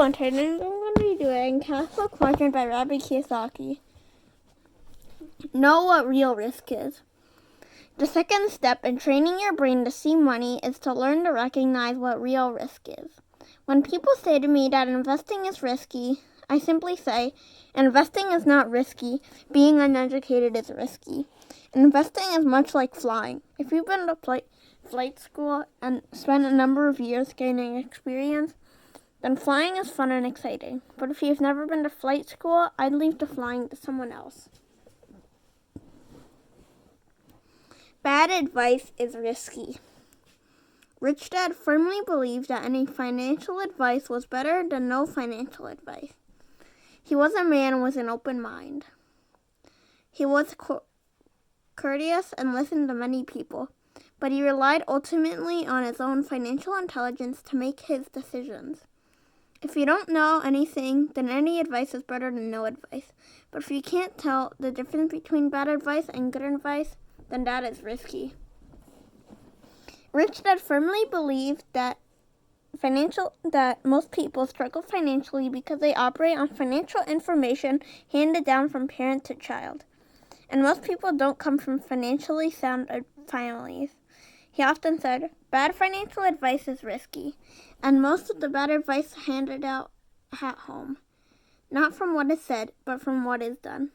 everyone, today I'm going to be doing Cashflow Quadrant by Robert Kiyosaki. Know what real risk is. The second step in training your brain to see money is to learn to recognize what real risk is. When people say to me that investing is risky, I simply say, investing is not risky, being uneducated is risky. Investing is much like flying. If you've been to flight school and spent a number of years gaining experience, then flying is fun and exciting. But if you've never been to flight school, I'd leave the flying to someone else. Bad advice is risky. Rich Dad firmly believed that any financial advice was better than no financial advice. He was a man with an open mind. He was courteous and listened to many people, but he relied ultimately on his own financial intelligence to make his decisions. If you don't know anything, then any advice is better than no advice. But if you can't tell the difference between bad advice and good advice, then that is risky. Rich Dad firmly believed that most people struggle financially because they operate on financial information handed down from parent to child. And most people don't come from financially sound families. He often said, bad financial advice is risky, and most of the bad advice handed out at home, not from what is said, but from what is done.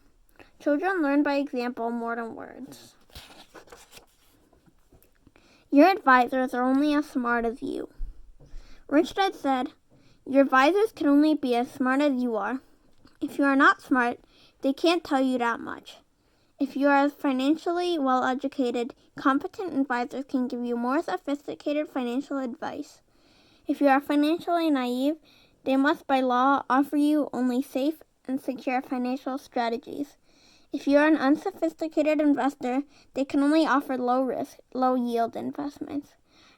Children learn by example more than words. Your advisors are only as smart as you. Rich Dad said, your advisors can only be as smart as you are. If you are not smart, they can't tell you that much. If you are financially well-educated, competent advisors can give you more sophisticated financial advice. If you are financially naive, they must by law offer you only safe and secure financial strategies. If you are an unsophisticated investor, they can only offer low-risk, low-yield investments.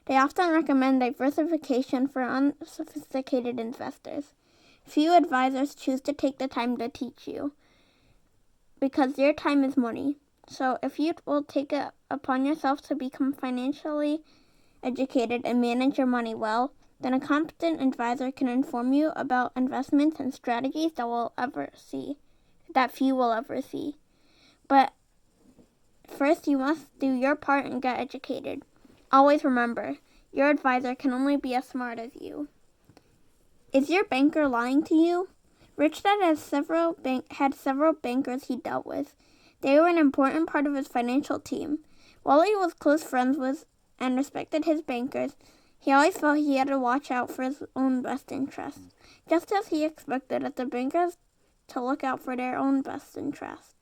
They often recommend diversification for unsophisticated investors. Few advisors choose to take the time to teach you, because your time is money. So if you will take it upon yourself to become financially educated and manage your money well, then a competent advisor can inform you about investments and strategies that few will ever see. But first you must do your part and get educated. Always remember, your advisor can only be as smart as you. Is your banker lying to you? Rich Dad had several bankers he dealt with. They were an important part of his financial team. While he was close friends with and respected his bankers, he always felt he had to watch out for his own best interests, just as he expected the bankers to look out for their own best interests.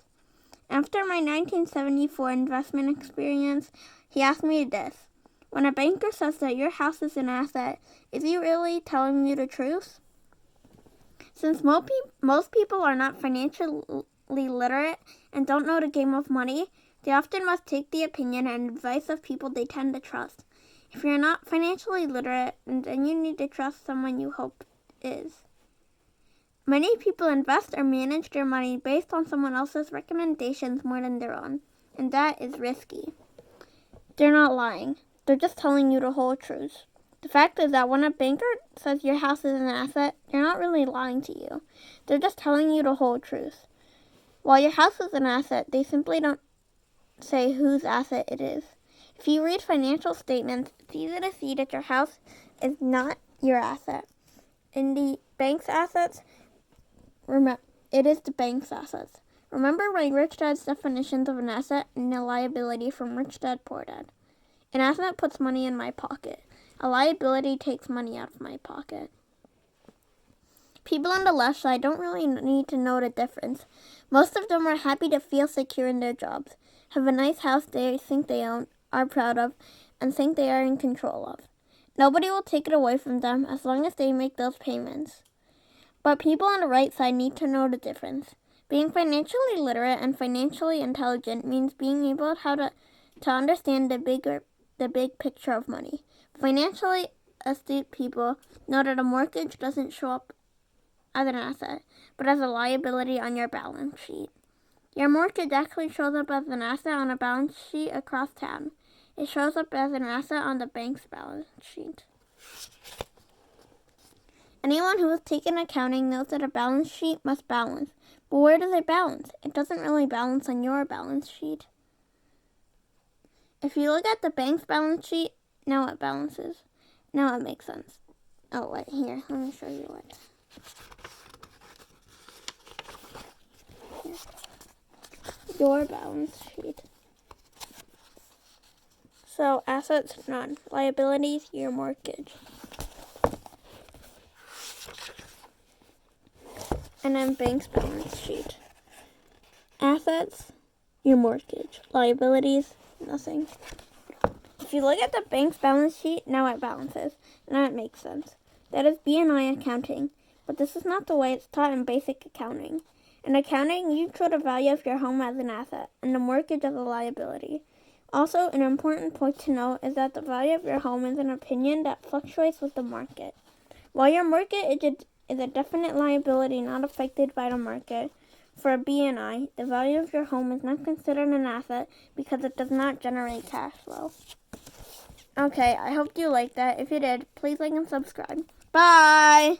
After my 1974 investment experience, he asked me this. When a banker says that your house is an asset, is he really telling you the truth? Since most people are not financially literate and don't know the game of money, they often must take the opinion and advice of people they tend to trust. If you're not financially literate, then you need to trust someone you hope is. Many people invest or manage their money based on someone else's recommendations more than their own, and that is risky. They're not lying. They're just telling you the whole truth. The fact is that when a banker says your house is an asset, they're not really lying to you. They're just telling you the whole truth. While your house is an asset, they simply don't say whose asset it is. If you read financial statements, it's easy to see that your house is not your asset. In the bank's assets, it is the bank's assets. Remember my Rich Dad's definitions of an asset and a liability from Rich Dad Poor Dad. An asset puts money in my pocket. A liability takes money out of my pocket. People on the left side don't really need to know the difference. Most of them are happy to feel secure in their jobs, have a nice house they think they own, are proud of, and think they are in control of. Nobody will take it away from them as long as they make those payments. But people on the right side need to know the difference. Being financially literate and financially intelligent means being able to understand the big picture of money. Financially astute people know that a mortgage doesn't show up as an asset, but as a liability on your balance sheet. Your mortgage actually shows up as an asset on a balance sheet across town. It shows up as an asset on the bank's balance sheet. Anyone who has taken accounting knows that a balance sheet must balance. But where does it balance? It doesn't really balance on your balance sheet. If you look at the bank's balance sheet, now it balances. Now it makes sense. Oh, wait, here, let me show you what. Here. Your balance sheet. So, assets, none. Liabilities, your mortgage. And then bank's balance sheet. Assets, your mortgage. Liabilities, nothing. If you look at the bank's balance sheet, now it balances. Now it makes sense. That is B&I accounting. But this is not the way it's taught in basic accounting. In accounting, you treat the value of your home as an asset and the mortgage as a liability. Also, an important point to note is that the value of your home is an opinion that fluctuates with the market. While your mortgage is a definite liability not affected by the market, for a B&I, the value of your home is not considered an asset because it does not generate cash flow. Okay, I hope you liked that. If you did, please like and subscribe. Bye!